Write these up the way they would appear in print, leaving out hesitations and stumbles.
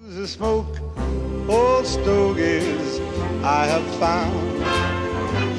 The smoke, old Stogies I have found,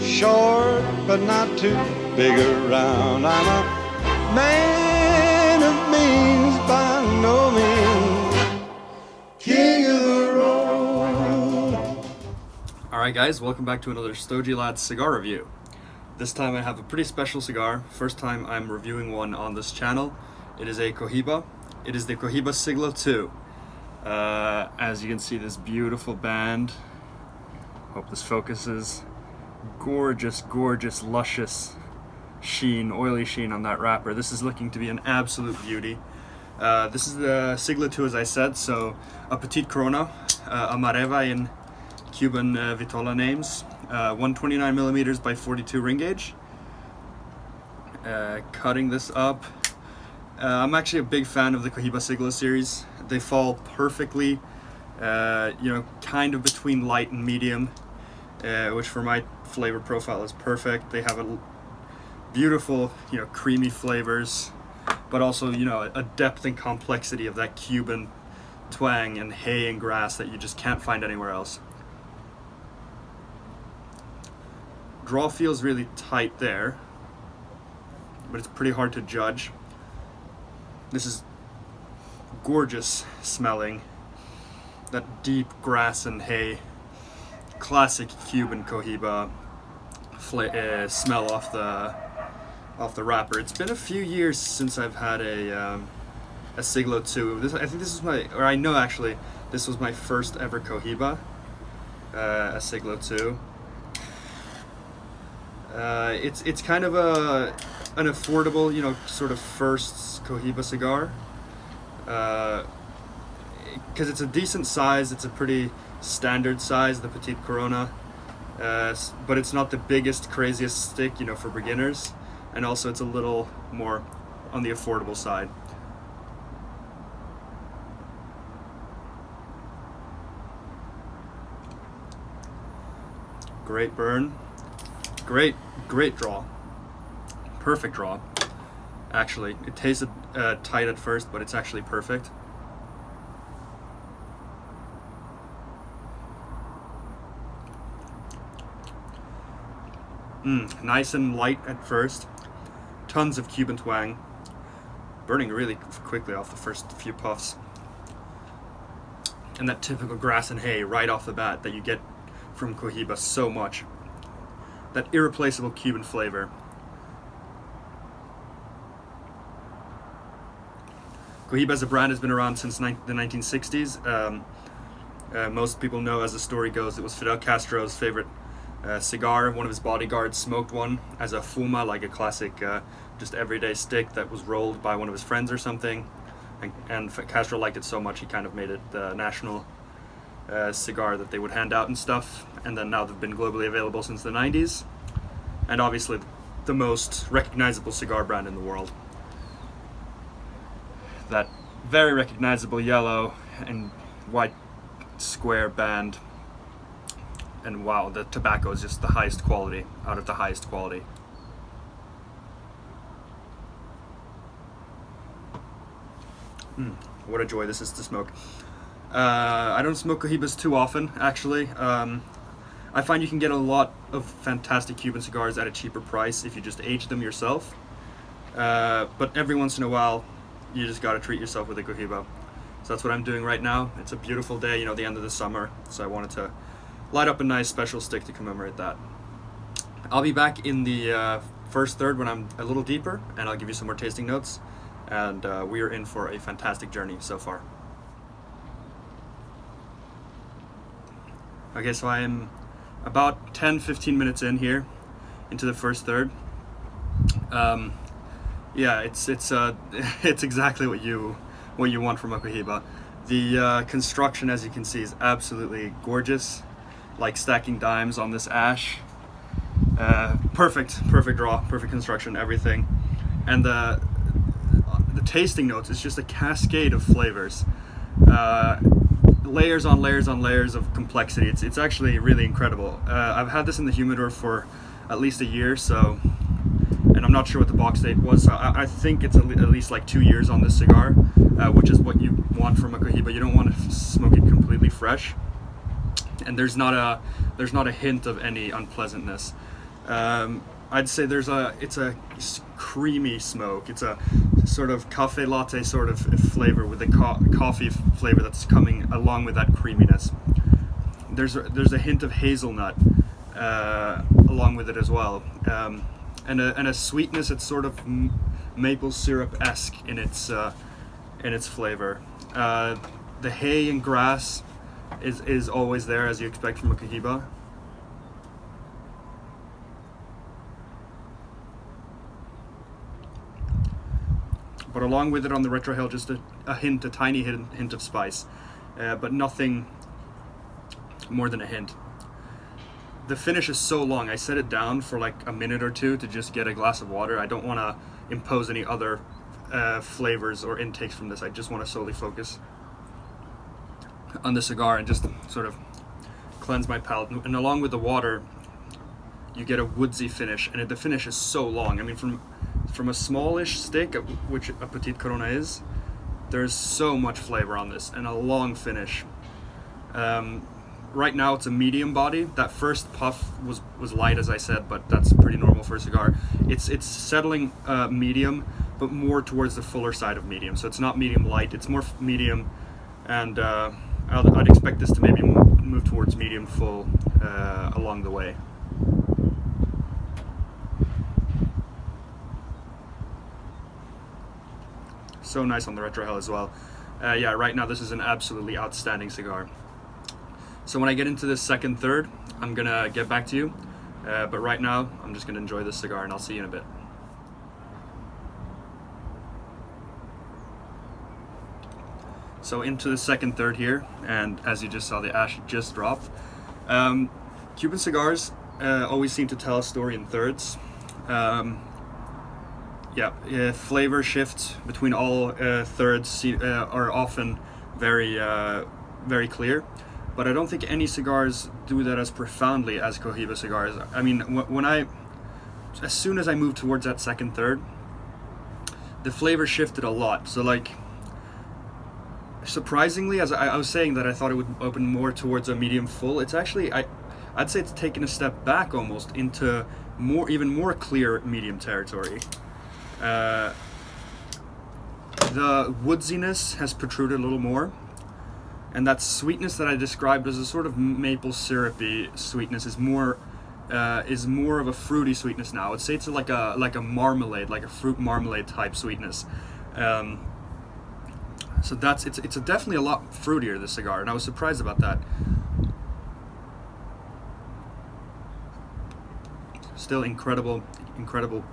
short but not too big around. I'm a man of means by no means, king of the road. Alright guys, welcome back to another Stogie Lads cigar review. This time I have a pretty special cigar. First time I'm reviewing one on this channel. It is a Cohiba. It is the Cohiba Siglo II. As you can see, this beautiful band. Hope this focuses. Gorgeous, gorgeous, luscious sheen, oily sheen on that wrapper. This is looking to be an absolute beauty. This is the Siglo II, as I said, so a Petite Corona, Amareva in Cuban Vitola names, 129mm by 42 ring gauge. Cutting this up. I'm actually a big fan of the Cohiba Siglo series. They fall perfectly, kind of between light and medium, which for my flavor profile is perfect. They have a beautiful, creamy flavors, but also, a depth and complexity of that Cuban twang and hay and grass that you just can't find anywhere else. Draw feels really tight there, but it's pretty hard to judge. This is gorgeous smelling, that deep grass and hay, classic Cuban Cohiba smell off the wrapper. It's been a few years since I've had a Siglo II. I know actually this was my first ever Cohiba, a Siglo II. It's kind of an affordable, sort of first Cohiba cigar. Because it's a decent size, it's a pretty standard size, the Petite Corona, but it's not the biggest, craziest stick, for beginners, and also it's a little more on the affordable side. Great burn, great draw, perfect draw. Actually, it tasted tight at first, but it's actually perfect. Nice and light at first. Tons of Cuban twang. Burning really quickly off the first few puffs. And that typical grass and hay right off the bat that you get from Cohiba so much. That irreplaceable Cuban flavor. Cohiba as a brand has been around since the 1960s. Most people know, as the story goes, it was Fidel Castro's favorite cigar. One of his bodyguards smoked one as a fuma, like a classic just everyday stick that was rolled by one of his friends or something. And Castro liked it so much he kind of made it the national cigar that they would hand out and stuff. And then now they've been globally available since the 90s. And obviously the most recognizable cigar brand in the world. That very recognizable yellow and white square band, and wow, the tobacco is just the highest quality out of the highest quality. What a joy this is to smoke. I don't smoke Cohibas too often, actually. I find you can get a lot of fantastic Cuban cigars at a cheaper price if you just age them yourself, but every once in a while you just gotta treat yourself with a Cohiba. So that's what I'm doing right now. It's a beautiful day, the end of the summer, so I wanted to light up a nice special stick to commemorate that. I'll be back in the first third when I'm a little deeper, and I'll give you some more tasting notes, and we are in for a fantastic journey so far. Okay, so I am about 10-15 minutes in here into the first third. Yeah, it's exactly what you want from a Cohiba. The construction, as you can see, is absolutely gorgeous, like stacking dimes on this ash. Perfect draw, perfect construction, everything. And the tasting notes is just a cascade of flavors, layers on layers on layers of complexity. It's actually really incredible. I've had this in the humidor for at least a year, so. And I'm not sure what the box date was. So I think it's at least like 2 years on this cigar, which is what you want from a Cohiba. You don't want to smoke it fresh, and there's not a hint of any unpleasantness. I'd say it's a creamy smoke. It's a sort of cafe latte sort of flavor with the coffee flavor that's coming along with that creaminess. There's a hint of hazelnut along with it as well, and a sweetness. It's sort of maple syrup-esque in its flavor. The hay and grass is always there, as you expect from a Cohiba. But along with it on the retrohale, just a tiny hint of spice, but nothing more than a hint. The finish is so long. I set it down for like a minute or two to just get a glass of water. I don't want to impose any other flavors or intakes from this. I just want to solely focus on the cigar and just sort of cleanse my palate. And along with the water, you get a woodsy finish, and the finish is so long. I mean, from a smallish stick, which a Petite Corona is, there's so much flavor on this and a long finish. Right now it's a medium body. That first puff was light, as I said, but that's pretty normal for a cigar. It's settling medium, but more towards the fuller side of medium. So it's not medium light, it's more medium, and I'd expect this to maybe move towards medium full along the way. So nice on the retrohale as well. Yeah, right now this is an absolutely outstanding cigar. So when I get into this second third, I'm gonna get back to you. But right now, I'm just gonna enjoy this cigar, and I'll see you in a bit. So into the second third here, and as you just saw, the ash just dropped. Cuban cigars always seem to tell a story in thirds. Flavor shifts between all thirds are often very clear, but I don't think any cigars do that as profoundly as Cohiba cigars. I mean, as soon as I moved towards that second third, the flavor shifted a lot. So like, surprisingly, as I was saying that I thought it would open more towards a medium full, it's actually, I'd say it's taken a step back almost into even more clear medium territory. The woodsiness has protruded a little more, and that sweetness that I described as a sort of maple syrupy sweetness is more of a fruity sweetness now. I'd say it's like a marmalade, like a fruit marmalade type sweetness. So it's definitely a lot fruitier, this cigar, and I was surprised about that. Still incredible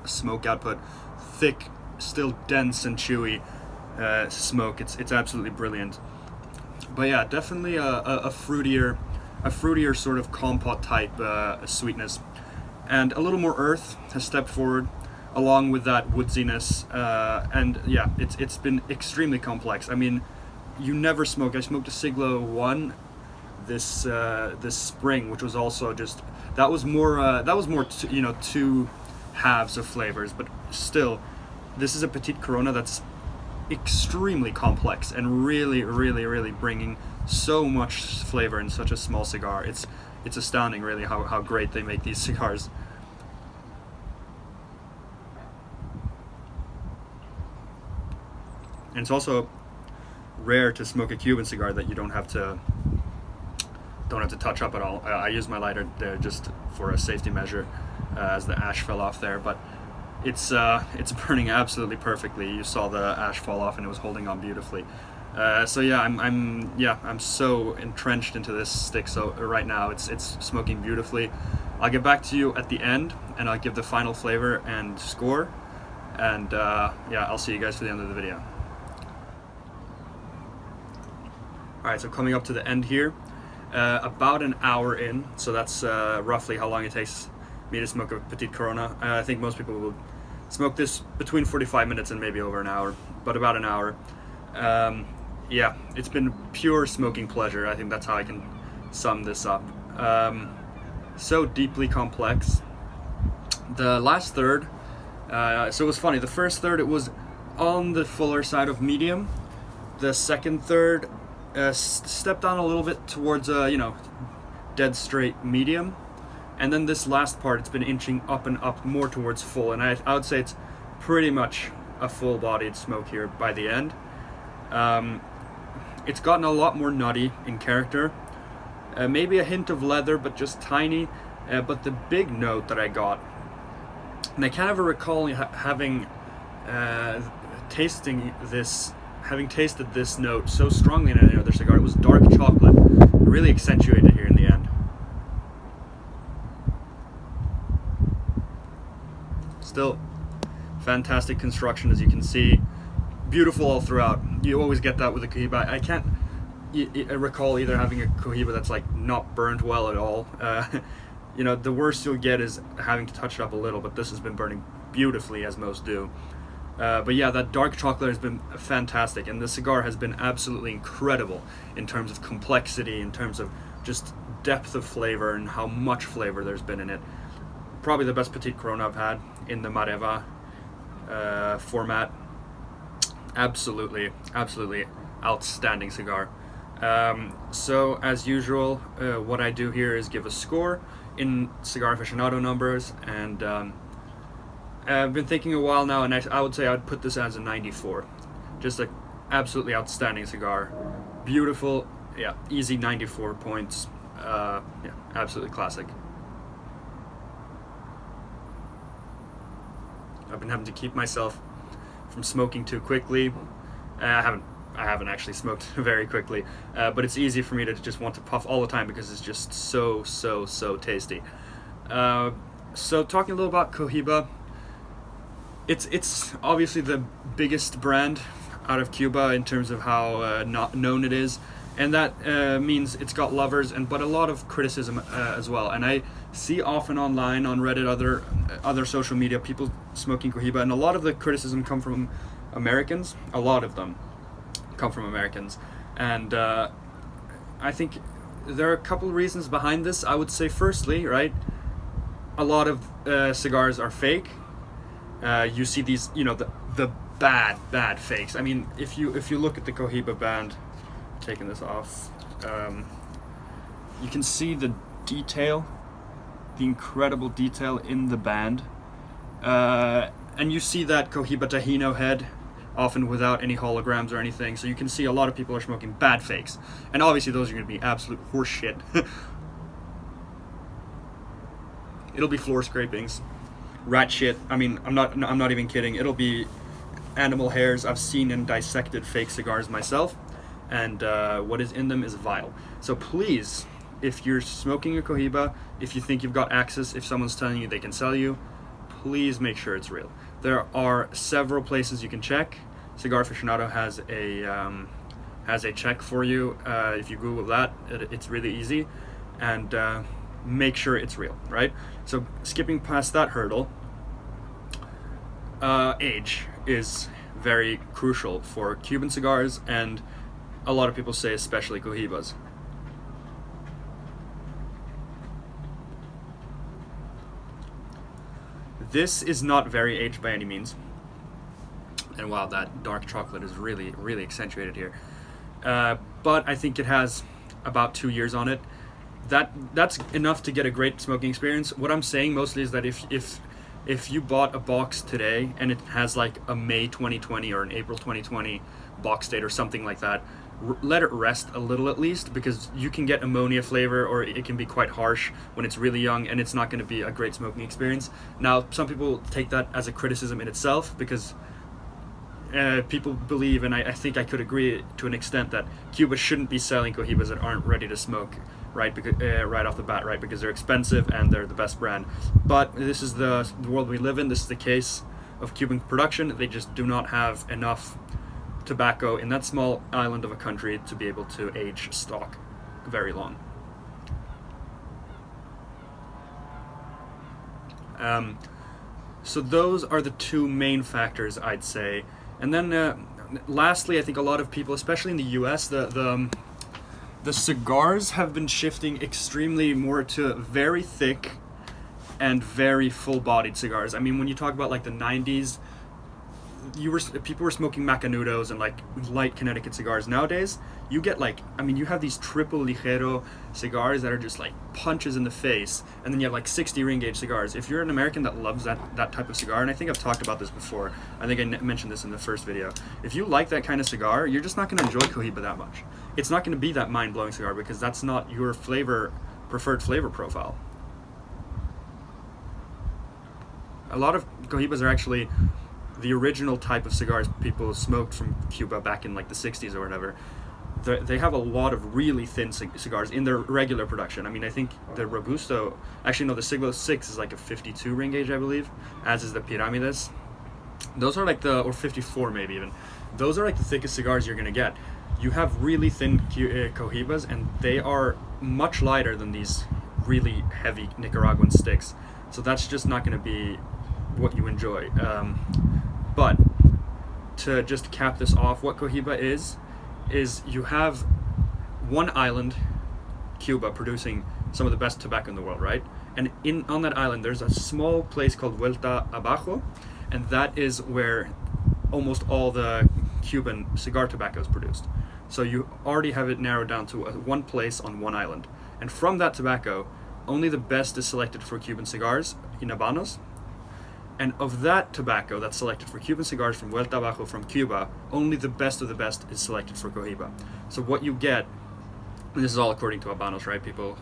smoke output, thick, still dense and chewy smoke. It's absolutely brilliant. But yeah, definitely a fruitier sort of compote type sweetness, and a little more earth has stepped forward along with that woodsiness. And yeah, it's been extremely complex. I mean, you never smoke. I smoked a Siglo I this spring, which was also just that was more two halves of flavors, but still, this is a Petite Corona that's extremely complex and really bringing so much flavor in such a small cigar. It's astounding, really, how great they make these cigars. And it's also rare to smoke a Cuban cigar that you don't have to touch up at all. I used my lighter there just for a safety measure, as the ash fell off there, but it's burning absolutely perfectly. You saw the ash fall off, and it was holding on beautifully. So yeah, I'm so entrenched into this stick. So right now, it's smoking beautifully. I'll get back to you at the end, and I'll give the final flavor and score. And yeah, I'll see you guys for the end of the video. All right, so coming up to the end here, about an hour in. So that's roughly how long it takes me to smoke a Petite Corona. I think most people will smoke this between 45 minutes and maybe over an hour, but about an hour. Yeah, it's been pure smoking pleasure. I think that's how I can sum this up. So deeply complex. The last third, so it was funny. The first third, it was on the fuller side of medium. The second third, step down a little bit towards dead straight medium, and then this last part it's been inching up and up more towards full, and I would say it's pretty much a full-bodied smoke here by the end. It's gotten a lot more nutty in character, maybe a hint of leather, but just tiny. But the big note that I got, and I can't ever recall having tasted this note so strongly in any other cigar. It was dark chocolate, really accentuated here in the end. Still fantastic construction, as you can see. Beautiful all throughout. You always get that with a Cohiba. I can't recall either having a Cohiba that's like not burned well at all. The worst you'll get is having to touch it up a little, but this has been burning beautifully, as most do. But yeah, that dark chocolate has been fantastic, and the cigar has been absolutely incredible in terms of complexity, in terms of just depth of flavor and how much flavor there's been in it. Probably the best Petite Corona I've had in the Mareva format. Absolutely outstanding cigar. So as usual, what I do here is give a score in Cigar Aficionado numbers, and I've been thinking a while now, and I would say I'd put this as a 94. Just an absolutely outstanding cigar. Beautiful, yeah, easy 94 points. Yeah, absolutely classic. I've been having to keep myself from smoking too quickly. I haven't actually smoked very quickly, but it's easy for me to just want to puff all the time because it's just so tasty. So talking a little about Cohiba, it's obviously the biggest brand out of Cuba in terms of how not known it is, and that means it's got lovers but a lot of criticism as well. And I see often online, on Reddit, other social media, people smoking Cohiba, and a lot of the criticism come from Americans. A lot of them come from Americans, and I think there are a couple of reasons behind this. I would say, firstly, right, a lot of cigars are fake. You see these, the bad fakes. I mean, if you look at the Cohiba band, taking this off, you can see the detail, the incredible detail in the band, and you see that Cohiba Tahino head, often without any holograms or anything. So you can see a lot of people are smoking bad fakes, and obviously those are going to be absolute horse shit. It'll be floor scrapings, rat shit. I mean, I'm not even kidding. It'll be animal hairs. I've seen and dissected fake cigars myself, and what is in them is vile. So please, if you're smoking a Cohiba, if you think you've got access, if someone's telling you they can sell you, please make sure it's real. There are several places you can check. Cigar Aficionado has a check for you. If you Google that, it's really easy, and make sure it's real, right? So skipping past that hurdle, age is very crucial for Cuban cigars, and a lot of people say especially Cohibas. This is not very aged by any means, and wow, that dark chocolate is really accentuated here. But I think it has about 2 years on it. That's enough to get a great smoking experience. What I'm saying mostly is that if you bought a box today and it has like a May 2020 or an April 2020 box date or something like that, let it rest a little at least, because you can get ammonia flavor, or it can be quite harsh when it's really young, and it's not going to be a great smoking experience. Now, some people take that as a criticism in itself, because people believe, and I think I could agree to an extent, that Cuba shouldn't be selling Cohibas that aren't ready to smoke right off the bat, right? Because they're expensive and they're the best brand. But this is the world we live in. This is the case of Cuban production. They just do not have enough tobacco in that small island of a country to be able to age stock very long. So those are the two main factors, I'd say. And then lastly, I think a lot of people, especially in the US, the cigars have been shifting extremely more to very thick and very full-bodied cigars. I mean, when you talk about like the 90s, people were smoking Macanudos and like light Connecticut cigars. Nowadays, you get like, I mean, you have these triple ligero cigars that are just like punches in the face, and then you have like 60 ring gauge cigars. If you're an American that loves that type of cigar, and I think I've talked about this before, I think I mentioned this in the first video. If you like that kind of cigar, you're just not going to enjoy Cohiba that much. It's not going to be that mind-blowing cigar because that's not your preferred flavor profile. A lot of Cohibas are actually the original type of cigars people smoked from Cuba back in like the 60s or whatever. They have a lot of really thin cigars in their regular production. I mean, I think the Robusto, actually no, the Siglo VI is like a 52 ring gauge, I believe, as is the Piramides. Those are like or 54 maybe even. Those are like the thickest cigars you're gonna get. You have really thin Cohibas, and they are much lighter than these really heavy Nicaraguan sticks. So that's just not gonna be what you enjoy. But to just cap this off, what Cohiba is you have one island, Cuba, producing some of the best tobacco in the world, right? And on that island, there's a small place called Vuelta Abajo, and that is where almost all the Cuban cigar tobacco is produced. So you already have it narrowed down to one place on one island. And from that tobacco, only the best is selected for Cuban cigars in Habanos. And of that tobacco that's selected for Cuban cigars from Vuelta Abajo from Cuba, only the best of the best is selected for Cohiba. So what you get, and this is all according to Habanos, right? People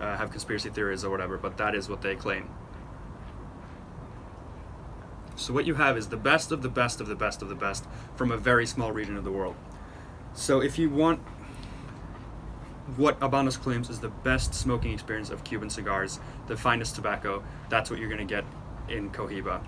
have conspiracy theories or whatever, but that is what they claim. So what you have is the best of the best of the best of the best from a very small region of the world. So if you want what Habanos claims is the best smoking experience of Cuban cigars, the finest tobacco, that's what you're going to get in Cohiba.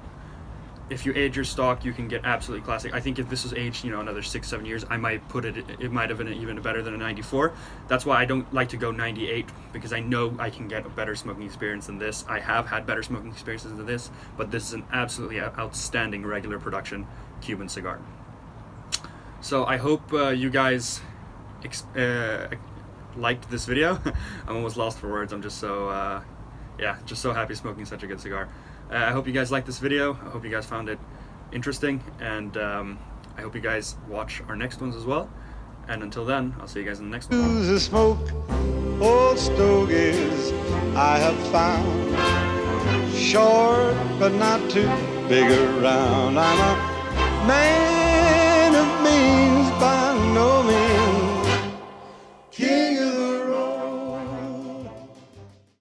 If you age your stock, you can get absolutely classic. I think if this was aged, another 6-7 years, I might put it might have been even better than a 94. That's why I don't like to go 98, because I know I can get a better smoking experience than this. I have had better smoking experiences than this, but this is an absolutely outstanding regular production Cuban cigar. So I hope you guys liked this video. I'm almost lost for words. I'm just so just so happy smoking such a good cigar. I hope you guys liked this video. I hope you guys found it interesting, and I hope you guys watch our next ones as well. And until then, I'll see you guys in the next one. Use the smoke, old stogies I have found, short but not too big around. I'm a man